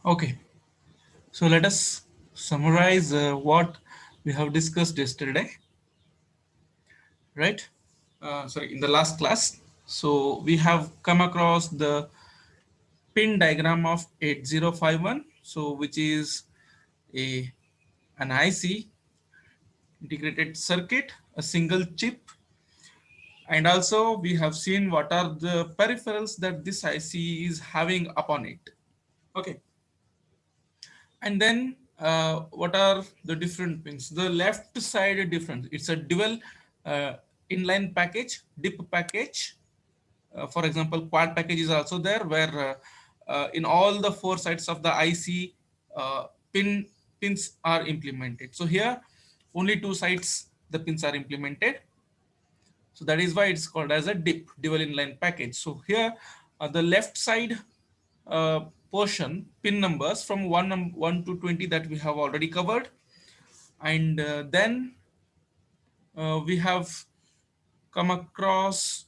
Okay, so let us summarize what we have discussed yesterday, right? Sorry, in the last class. So we have come across the pin diagram of 8051, so which is a an IC integrated circuit, a single chip, and also we have seen what are the peripherals that this IC is having upon it. Okay, and then what are the different pins? The left side difference, it's a dual uh, inline package, dip package. For example, quad package is also there, where in all the four sides of the IC, uh, pins are implemented. So here only two sides the pins are implemented, so that is why it's called as a dip, dual inline package. So here the left side uh, portion, pin numbers from 1 to 20 that we have already covered. And then we have come across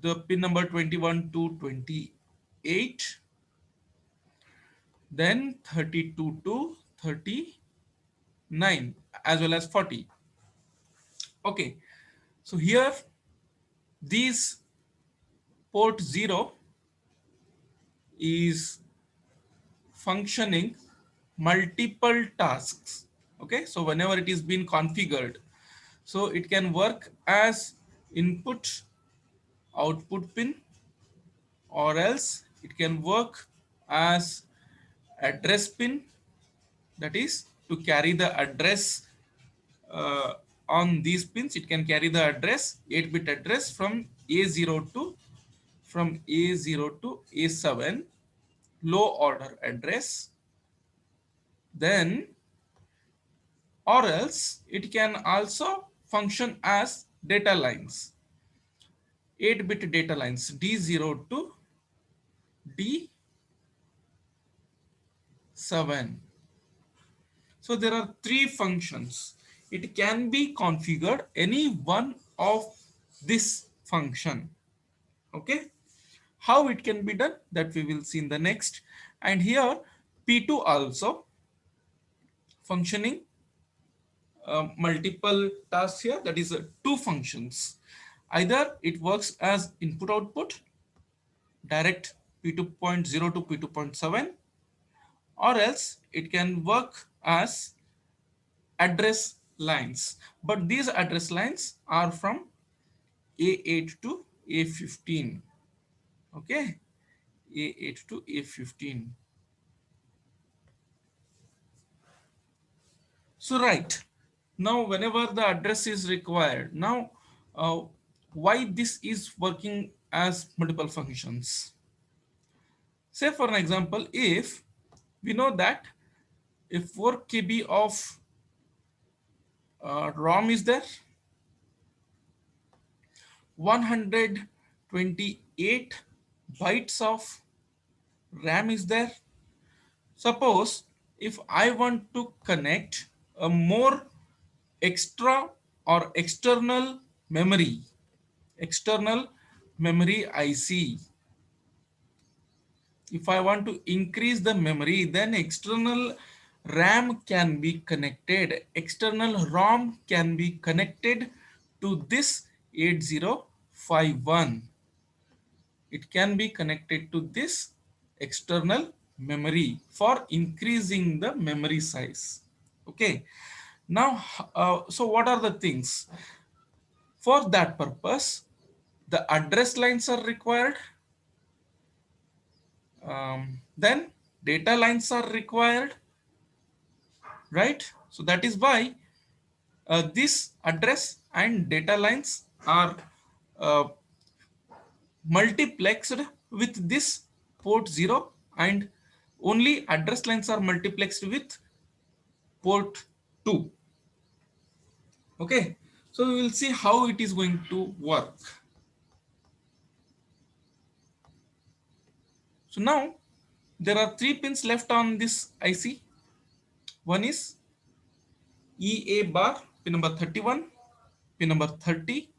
the pin number 21 to 28, then 32 to 39, as well as 40. Okay, so here these port 0 is functioning multiple tasks. Okay, so whenever it is being configured, so it can work as input output pin, or else it can work as address pin, that is to carry the address uh, on these pins. It can carry the address, 8-bit address from A0 to A7, low order address. Then, or else it can also function as data lines, 8-bit data lines, D0 to D7. So there are three functions. It can be configured any one of this function. Okay, how it can be done, that we will see in the next. And here P2 also functioning multiple tasks here, that is two functions. Either it works as input output, direct P2.0 to P2.7, or else it can work as address lines, but these address lines are from A8 to A15. Okay, A8 to A15. So right now, whenever the address is required, now uh, why this is working as multiple functions? Say for an example, if we know that if 4 KB of ROM is there, 128 bytes of RAM is there. Suppose if I want to connect a more extra or external memory IC. If I want to increase the memory, then external RAM can be connected, external ROM can be connected to this 8051. It can be connected to this external memory for increasing the memory size. Okay, now so what are the things? For that purpose, the address lines are required, then data lines are required, right? So that is why this address and data lines are uh, multiplexed with this port 0, and only address lines are multiplexed with port 2. Okay, so we will see how it is going to work. So now there are three pins left on this IC. One is EA bar, pin number 31, pin number 30,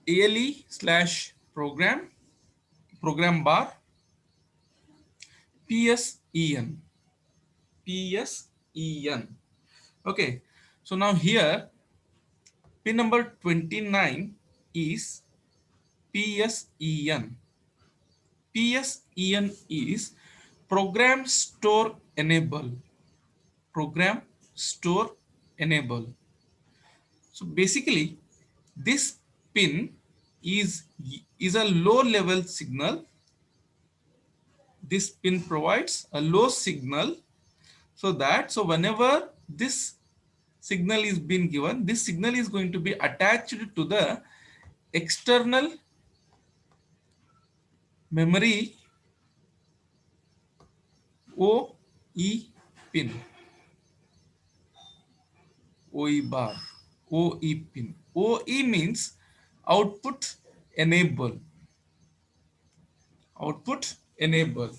ALE slash program bar, PSEN, PSEN. Okay, so now here pin number 29 is PSEN. PSEN is program store enable. Program store enable. So basically, this pin is a low level signal. This pin provides a low signal, so whenever this signal is being given, this signal is going to be attached to the external memory OE pin, OE bar, OE pin. OE means output enable. Output enable.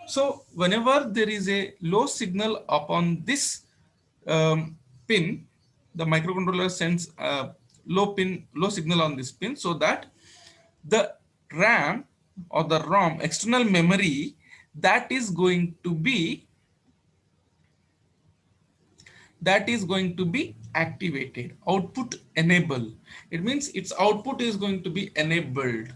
So whenever there is a low signal upon this pin, the microcontroller sends a low signal on this pin, so that the RAM or the ROM, external memory, that is going to be activated. Output enable. It means its output is going to be enabled.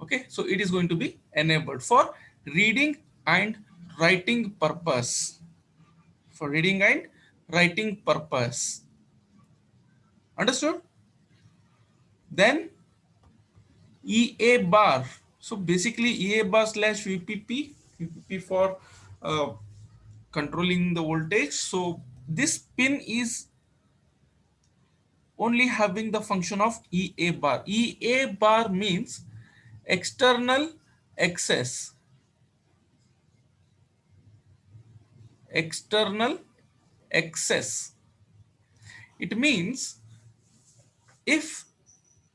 Okay, so it is going to be enabled for reading and writing purpose. For reading and writing purpose. Understood? Then EA bar. So basically EA bar slash VPP for controlling the voltage. So this pin is only having the function of EA bar. EA bar means external access. External access. It means if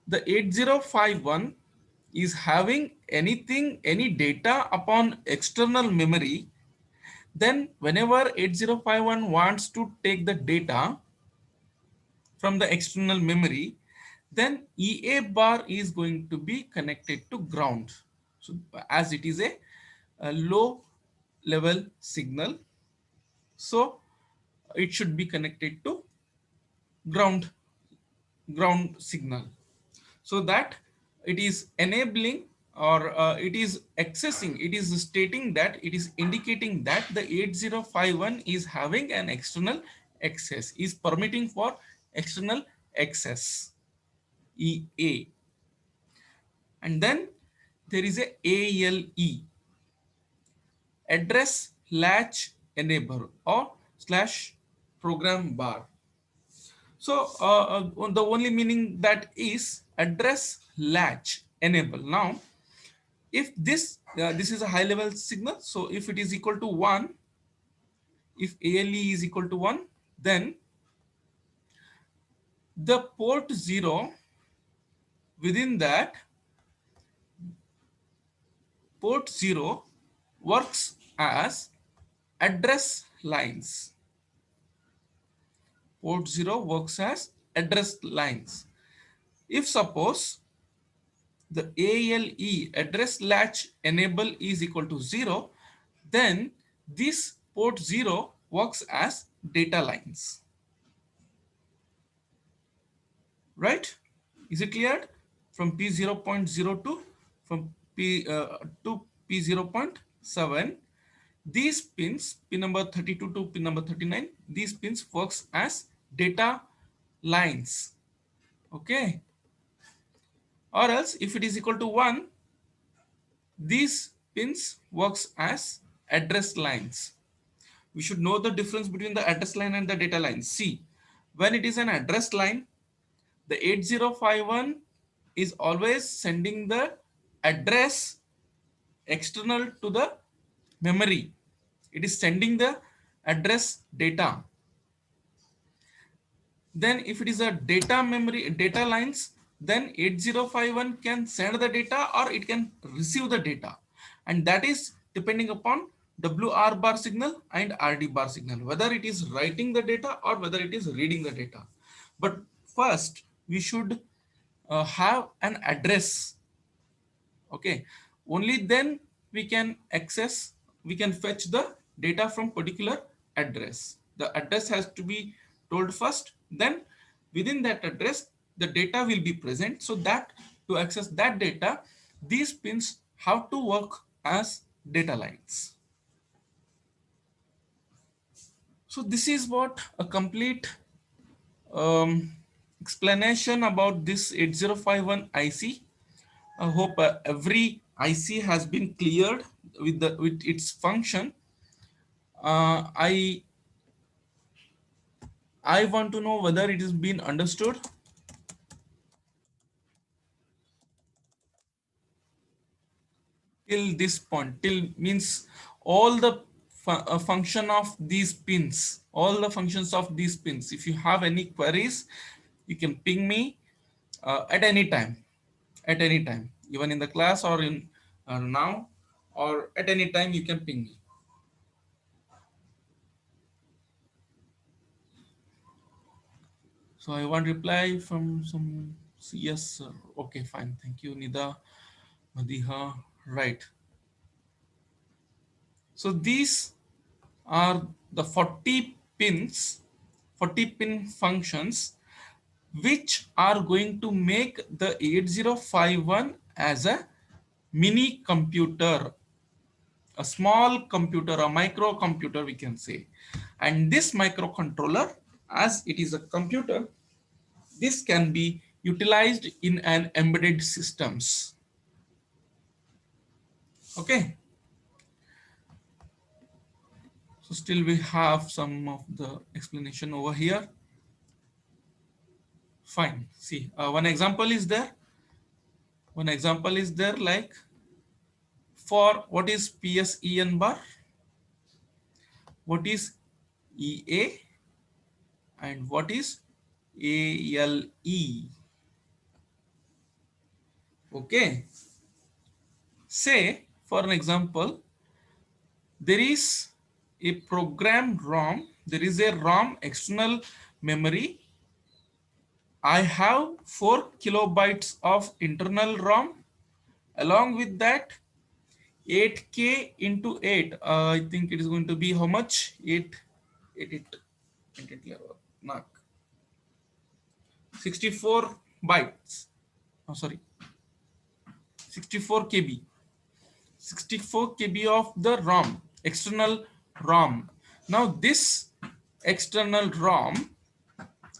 the 8051 is having any data upon external memory, then whenever 8051 wants to take the data from the external memory, then EA bar is going to be connected to ground. So as it is a low level signal, so it should be connected to ground signal, so that it is enabling, or it is accessing, it is stating that, it is indicating that the 8051 is having an external access, is permitting for external access, EA. And then there is a ALE, address latch enable or slash program bar. So the only meaning that is address latch enable. Now, if this is a high level signal, so if it is equal to 1, if ALE is equal to 1, then the port 0, within that port 0 works as address lines. Port 0 works as address lines. If suppose the ALE, address latch enable, is equal to 0, then this port 0 works as data lines. Right? Is it cleared? From P0.02 from to P0.7, these pins, pin number 32 to pin number 39, these pins works as data lines. Okay. Or else if it is equal to 1, these pins works as address lines. We should know the difference between the address line and the data line. See, when it is an address line, the 8051 is always sending the address external to the memory. It is sending the address data. Then if it is a data lines, then 8051 can send the data or it can receive the data, and that is depending upon WR bar signal and RD bar signal, whether it is writing the data or whether it is reading the data. But first we should have an address. Okay, only then we can access, we can fetch the data from particular address. The address has to be told first, then within that address the data will be present, so that to access that data these pins have to work as data lines. So this is what a complete explanation about this 8051 IC. I hope every IC has been cleared with its function. I want to know whether it has been understood till this point. Till means all the function of these pins, all the functions of these pins. If you have any queries, you can ping me at any time, even in the class or in now, or at any time you can ping me. So I want reply from some, yes sir. Okay, fine, thank you Nida, Madiha, right. So these are the 40 pins, 40 pin functions which are going to make the 8051 as a mini computer, a small computer, a microcomputer we can say. And this microcontroller, as it is a computer, this can be utilized in an embedded systems. Okay, so still we have some of the explanation over here. Fine, see, one example is there. One example is there, like for what is PSEN bar, what is EA, and what is ALE. Okay, say for an example, there is a program ROM, there is a ROM external memory. I have 4 kilobytes of internal ROM. Along with that, 8K into 8, I think it is going to be how much? 8, 8, 8, 8, 8 level, mark. 64 bytes. Oh, sorry, 64 KB. 64 KB of the ROM, external ROM. Now this external ROM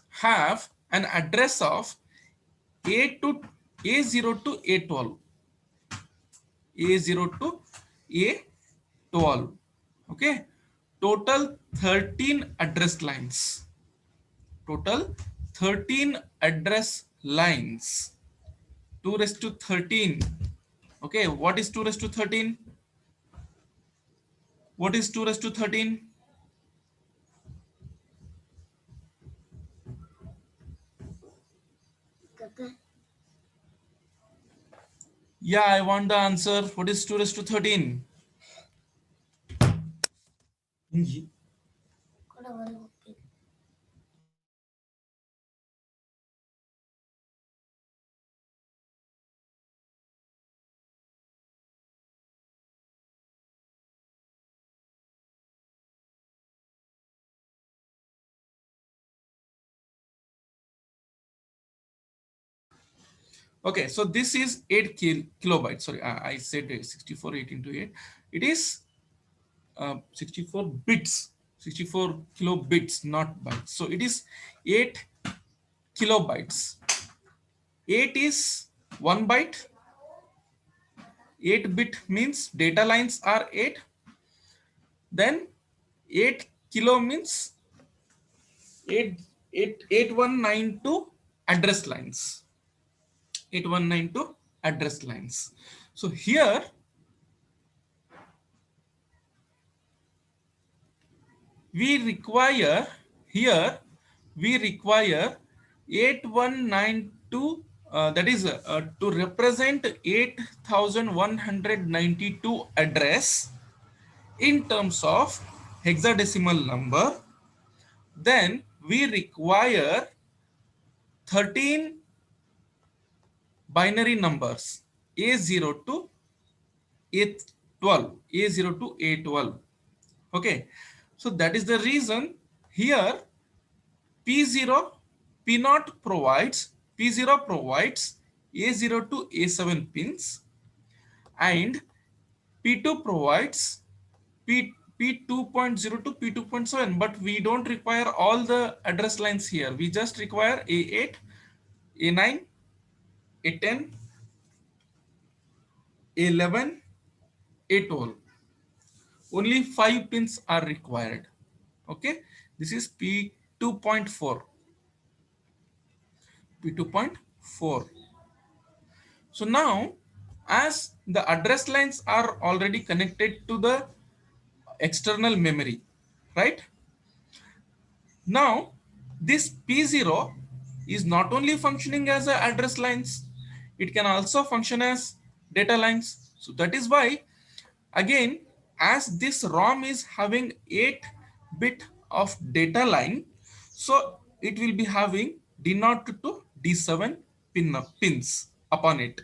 have an address of A0 to A12. A0 to A12. Okay. Total 13 address lines. Total 13 address lines. 2 raised to 13. Okay. What is 2 raised to 13? What is 2 raised to 13? Yeah, I want the answer. What is 2 raised to 13? Okay, so this is 8 kilobytes. Sorry, I said 64, 8 into 8. It is 64 bits, 64 kilobits, not bytes. So it is 8 kilobytes. 8 is 1 byte. 8 bit means data lines are 8. Then 8 kilo means 8192 address lines. 8192 address lines. So here we require, here we require 8192 that is to represent 8192 address in terms of hexadecimal number, then we require 13 binary numbers A0 to A12, A0 to A12. Okay, so that is the reason here P0, P0 provides, P0 provides A0 to A7 pins, and P2 provides P2.0 to P2.7, but we don't require all the address lines here. We just require A8, A9, A10, A11, A12. Only 5 pins are required. Okay, this is P2.4. P2.4. So now, as the address lines are already connected to the external memory, right? Now, this P0 is not only functioning as a address lines, it can also function as data lines. So that is why, again, as this ROM is having 8-bit of data line, so it will be having D0 to D7 pins upon it.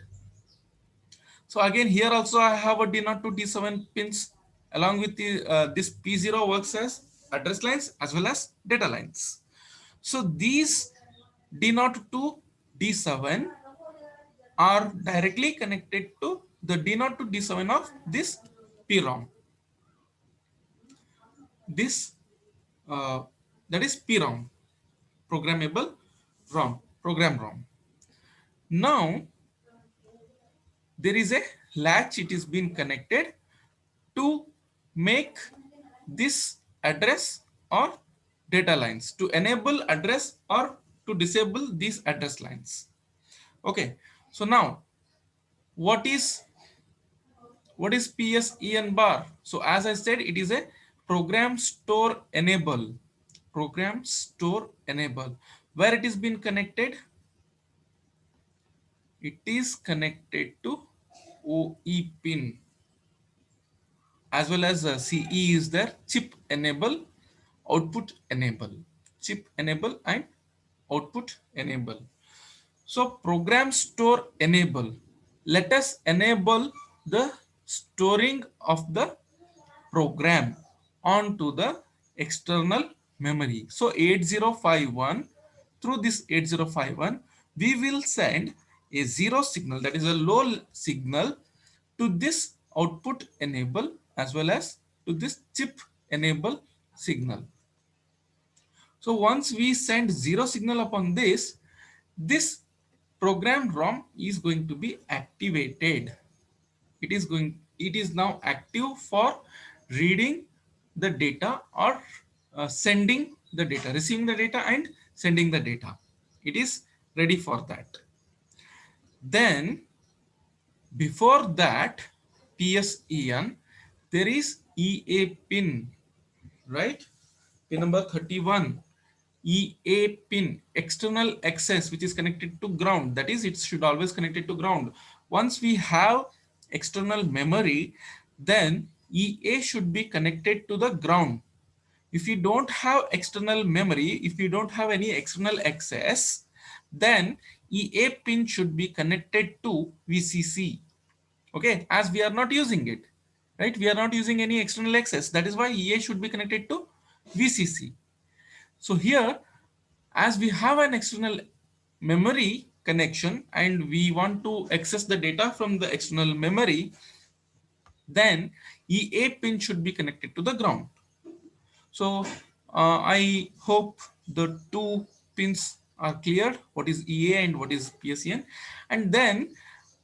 So again, here also I have a D0 to D7 pins along with the, this P0 works as address lines as well as data lines. So these D0 to D7 are directly connected to the D0 to D7 of this PROM. This that is PROM, programmable ROM, program ROM. Now there is a latch, it is been connected to make this address or data lines, to enable address or to disable these address lines. Okay, so now what is PSEN bar? So as I said, it is a program store enable, program store enable. Where it is been connected? It is connected to OE pin, as well as CE is there, chip enable, output enable, chip enable and output enable. So program store enable, let us enable the storing of the program onto the external memory. So 8051, through this 8051, we will send a zero signal, that is a low signal, to this output enable as well as to this chip enable signal. So once we send zero signal upon this, this program ROM is going to be activated. It is now active for reading the data or sending the data, receiving the data and sending the data. It is ready for that. Then before that, PSEN, there is EA pin, right? Pin number 31, EA pin, external access, which is connected to ground. That is, it should always connected to ground. Once we have external memory, then EA should be connected to the ground. If you don't have external memory, if you don't have any external access, then EA pin should be connected to VCC. Okay, as we are not using it, right? We are not using any external access. That is why EA should be connected to VCC. So here, as we have an external memory connection and we want to access the data from the external memory, then EA pin should be connected to the ground. So I hope the two pins are clear, what is EA and what is PSEN. And then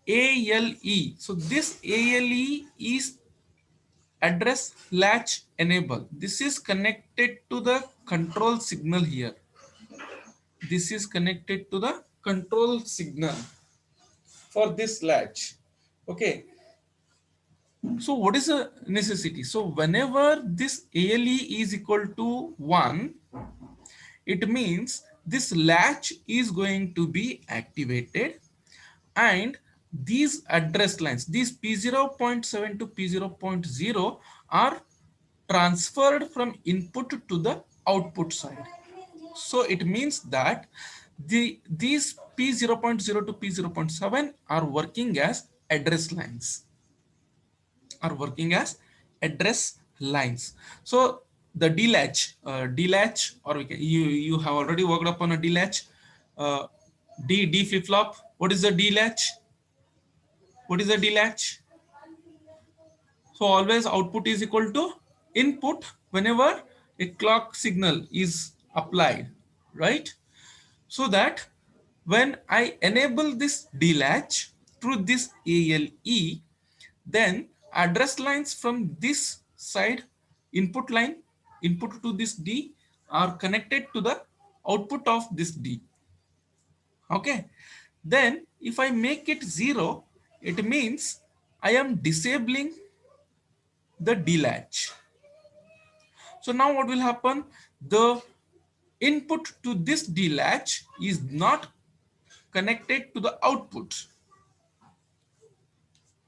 ALE. So this ALE is address latch enable. This is connected to the control signal here. This is connected to the control signal for this latch. Okay. So what is the necessity? So whenever this ALE is equal to 1, it means this latch is going to be activated, and these address lines, these P0.7 to P0.0 are transferred from input to the output side. So it means that these P0.0 to P0.7 are working as address lines, are working as address lines. So the D-latch, or you have already worked upon a D-latch, uh, D flip flop. What is the D-latch? What is the D-latch? So always output is equal to input whenever a clock signal is applied, right? So that when I enable this D-latch through this ALE, then address lines from this side, input line, input to this D, are connected to the output of this D. Okay. Then if I make it 0, it means I am disabling the D-latch. So now what will happen? The input to this D-latch is not connected to the output,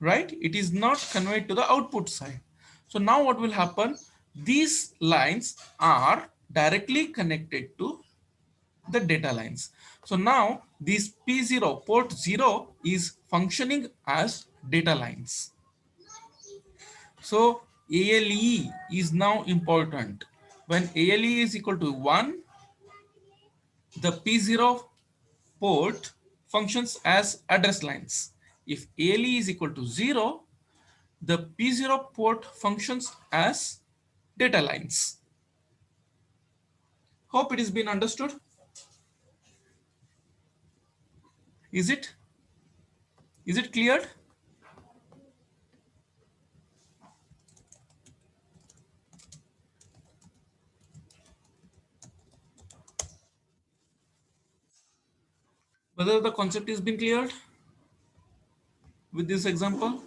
right? It is not conveyed to the output side. So now what will happen? These lines are directly connected to the data lines. So now this P0 port 0 is functioning as data lines. So ALE is now important. When ALE is equal to 1, the P0 port functions as address lines. If ALE is equal to 0, the P0 port functions as data lines. Hope it has been understood. Is it? Is it cleared? Whether the concept has been cleared with this example?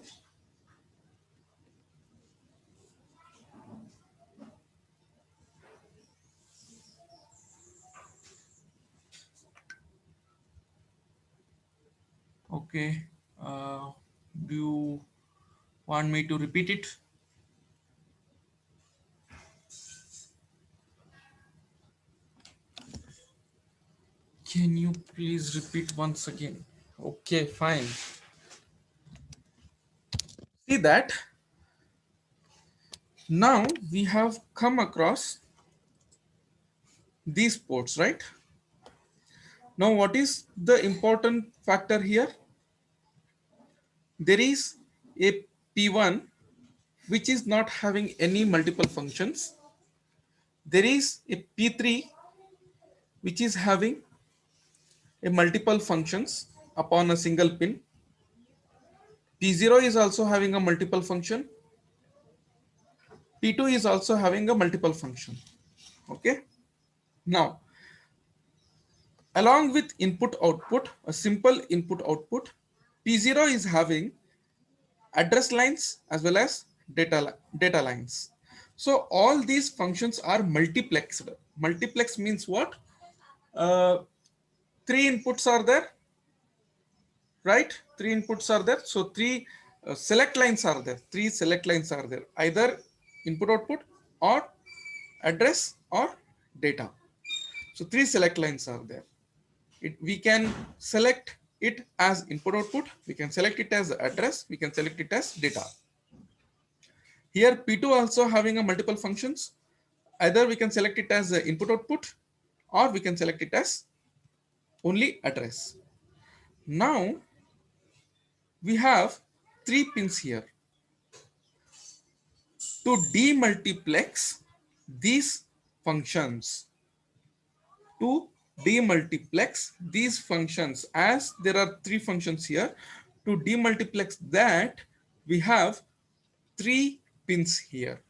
Okay. Do you want me to repeat it? Can you please repeat once again? Okay, fine. See that now we have come across these ports, right? Now, what is the important factor here? There is a P1 which is not having any multiple functions. There is a P3 which is having a multiple functions upon a single pin. P0 is also having a multiple function. P2 is also having a multiple function. Okay. Now, along with input output, a simple input output, P0 is having address lines as well as data lines. So all these functions are multiplexed. Multiplex means what? Uh, three inputs are there, right? Three inputs are there. So three select lines are there. Three select lines are there. Either input output or address or data. So three select lines are there. We can select it as input output. We can select it as address. We can select it as data. Here P2 also having a multiple functions. Either we can select it as input output or we can select it as only address. Now we have three pins here. To demultiplex these functions, to demultiplex these functions, as there are three functions here, to demultiplex that we have three pins here.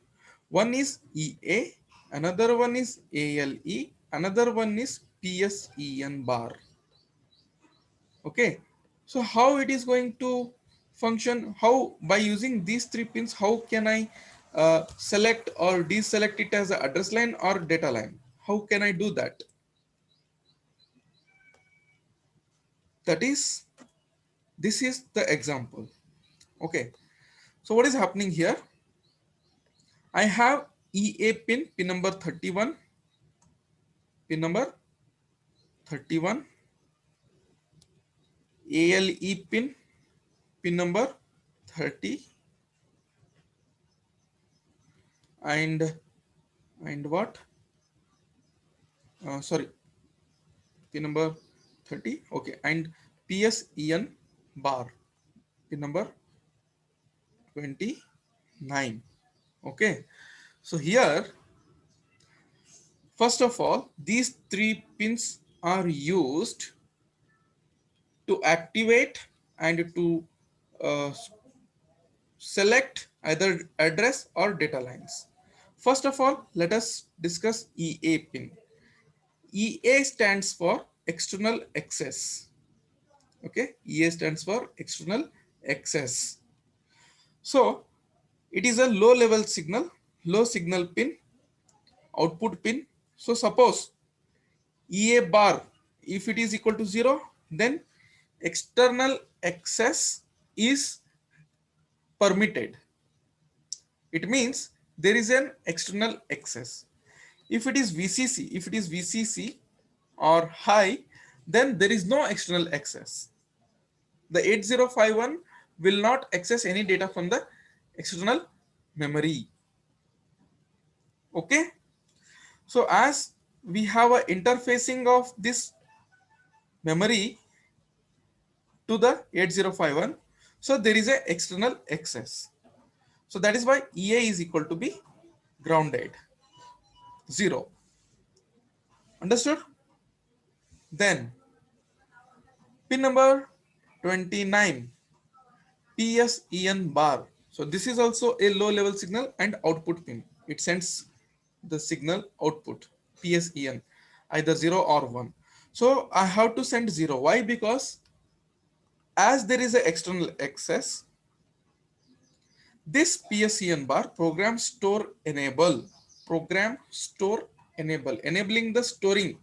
One is EA, another one is ALE, another one is PSEN bar. Okay, so how it is going to function? How, by using these three pins, how can I select or deselect it as an address line or data line? How can I do that? That is This is the example. Okay. So what is happening here? I have EA pin number 31, pin number 31, ALE pin number 30, and what? Sorry, pin number 30. Okay, and PSEN bar pin number 29. Okay, so here, first of all, these three pins are used to activate and to uh, select either address or data lines. First of all, let us discuss EA pin. EA stands for external access. Okay, EA stands for external access. So it is a low level signal, low signal pin, output pin. So suppose EA bar, if it is equal to 0, then external access is permitted. It means there is an external access. If it is VCC or high, then there is no external access. The 8051 will not access any data from the external memory. Okay. So as we have a interfacing of this memory to the 8051, so there is a external access. So that is why EA is equal to be grounded, 0. Understood? Then pin number 29, PSEN bar. So this is also a low level signal and output pin. It sends the signal output, PSEN, either 0 or 1. So I have to send 0. Why? Because as there is an external access, this PSEN bar, program store enable, enabling the storing.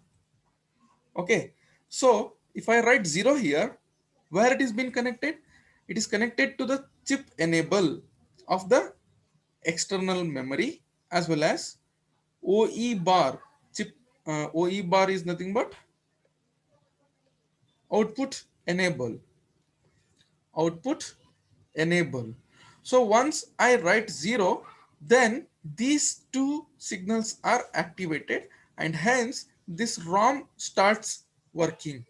Okay. So if I write 0 here, where it is been connected? It is connected to the chip enable of the external memory, as well as OE bar. Chip OE bar is nothing but output enable. Output enable. So once I write 0, then these two signals are activated, and hence this ROM starts working.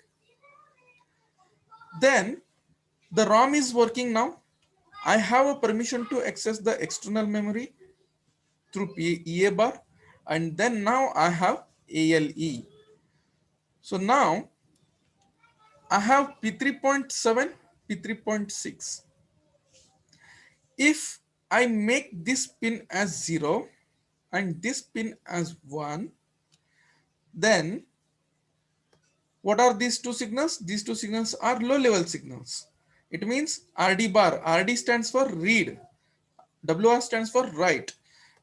Then the ROM is working now. I have a permission to access the external memory through EA bar, and then now I have ALE. So now I have P3.7, P3.6. If I make this pin as 0 and this pin as 1, then what are these two signals? These two signals are low level signals. It means RD bar. RD stands for read. WR stands for write.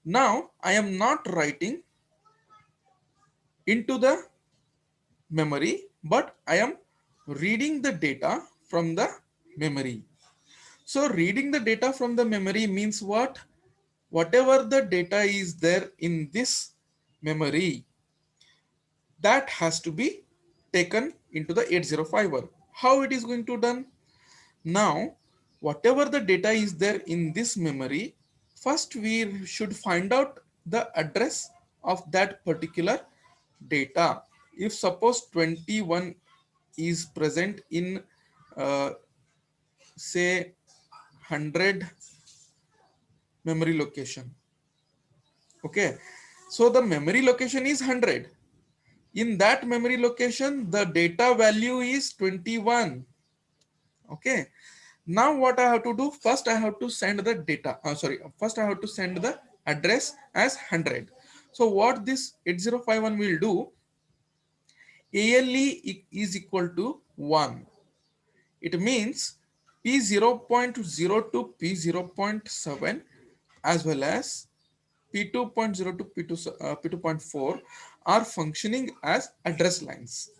Now I am not writing into the memory, but I am reading the data from the memory. So reading the data from the memory means what? Whatever the data is there in this memory, that has to be taken into the 8051. How it is going to done? Now, whatever the data is there in this memory, first we should find out the address of that particular data. If suppose 21 is present in say 100 memory location. Okay, so the memory location is 100. In that memory location, the data value is 21. Okay, now what I have to do? First I have to send the data. First I have to send the address as 100. So what this 8051 will do? ALE is equal to 1. It means P0.0 to P0.7 as well as P2.0 to P2.4 are functioning as address lines.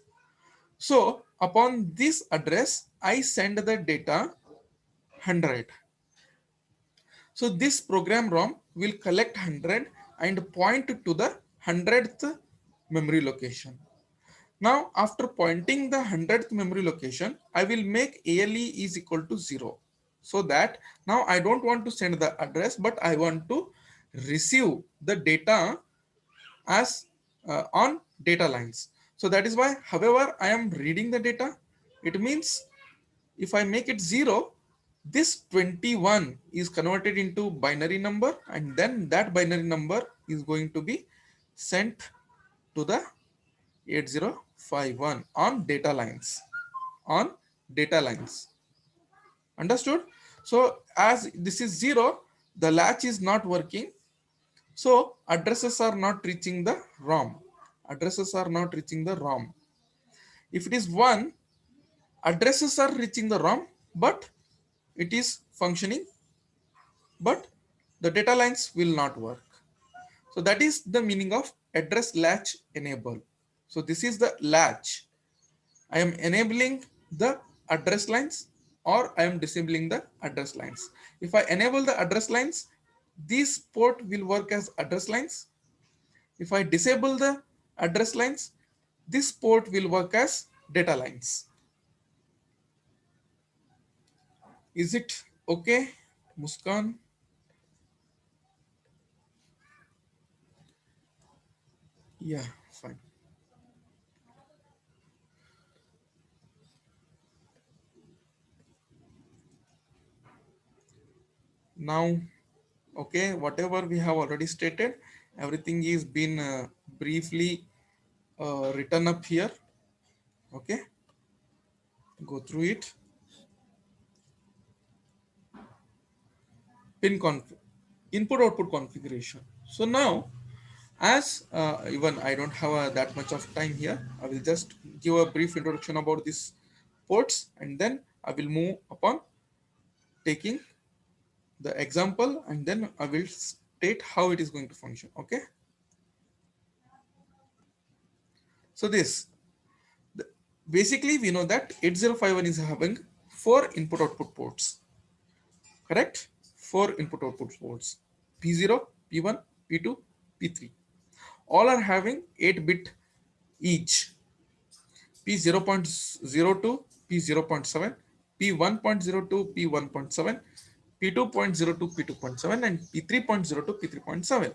So upon this address, I send the data 100. So this program ROM will collect 100 and point to the 100th memory location. Now after pointing the 100th memory location, I will make ALE is equal to 0. So that now I don't want to send the address, but I want to receive the data as on data lines. So that is why, however, I am reading the data. It means if I make it 0, this 21 is converted into binary number, and then that binary number is going to be sent to the 8051 on data lines. On data lines. Understood? So as this is 0, the latch is not working. So addresses are not reaching the ROM. Addresses are not reaching the ROM. If it is 1, addresses are reaching the ROM, but it is functioning, but the data lines will not work. So that is the meaning of address latch enable. So this is the latch. I am enabling the address lines, or I am disabling the address lines. If I enable the address lines, this port will work as address lines. If I disable the address lines, this port will work as data lines. Is it okay, Muskan? Yeah, fine. Now, okay, whatever we have already stated, everything is been briefly written up here. Okay, go through it. Pin conf input output configuration. So now, as even I don't have that much of time here, I will just give a brief introduction about these ports, and then I will move upon taking the example, and then I will state how it is going to function. Okay. So this basically we know that 8051 is having 4 input output ports. Correct? 4 input output ports: P0, P1, P2, P3. All are having 8-bit each. P0.02, P0.7, P1.02, P1.7, P2.02, P2.7, and P3.02, P3.7,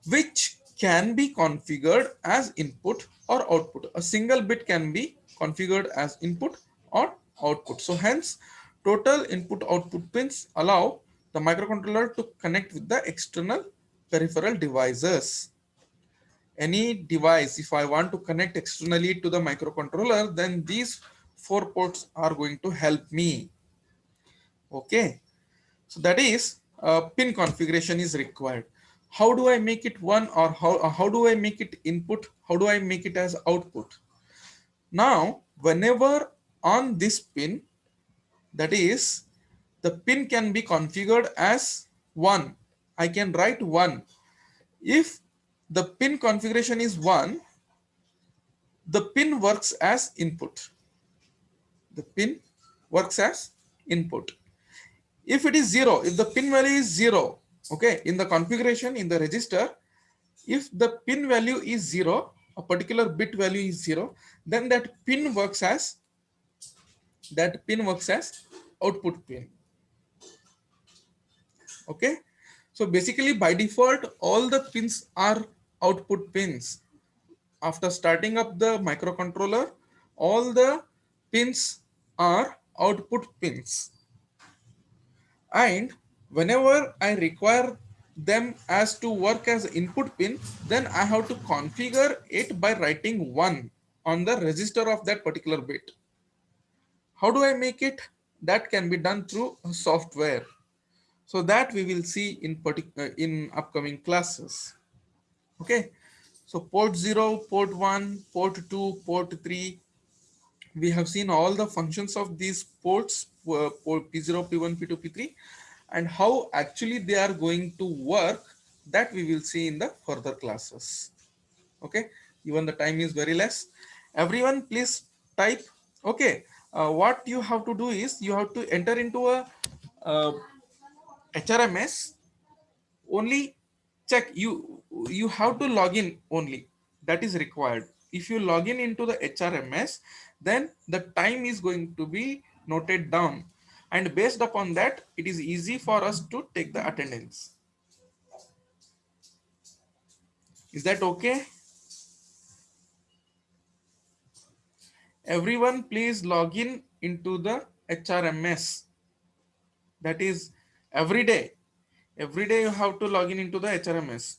which can be configured as input or output. A single bit can be configured as input or output. So hence, total input output pins allow the microcontroller to connect with the external peripheral devices. Any device, if I want to connect externally to the microcontroller, then these 4 ports are going to help me. Okay, so that is pin configuration is required. How do I make it one, or how do I make it input? How do I make it as output? Now, whenever on this pin, that is, the pin can be configured as 1. I can write 1. If the pin configuration is 1, the pin works as input. The pin works as input. If it is 0, if the pin value is 0, okay, in the configuration in the register, if the pin value is 0, a particular bit value is 0, then that pin works as output pin. Okay, so basically by default all the pins are output pins. After starting up the microcontroller, all the pins are output pins, and whenever I require them as to work as input pin, then I have to configure it by writing 1 on the register of that particular bit. How do I make it? That can be done through software. So that we will see in upcoming classes. Okay, so port 0, port 1, port 2, port 3, we have seen all the functions of these ports, port P0, P1, P2, P3, and how actually they are going to work, that we will see in the further classes. Okay, even the time is very less. Everyone please type. Okay, what you have to do is you have to enter into a uh, HRMS. Only check, you have to log in only, that is required. If you log in into the HRMS, then the time is going to be noted down, and based upon that it is easy for us to take the attendance. Is that okay? Everyone please log in into the HRMS. That is every day. Every day you have to log in into the HRMS.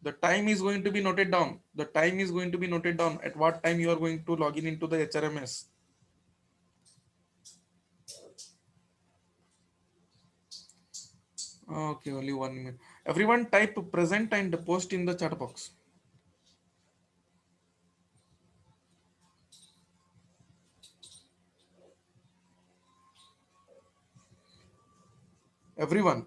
The time is going to be noted down. The time is going to be noted down at what time you are going to log in into the HRMS. Okay, only 1 minute. Everyone type present and post in the chat box. Everyone.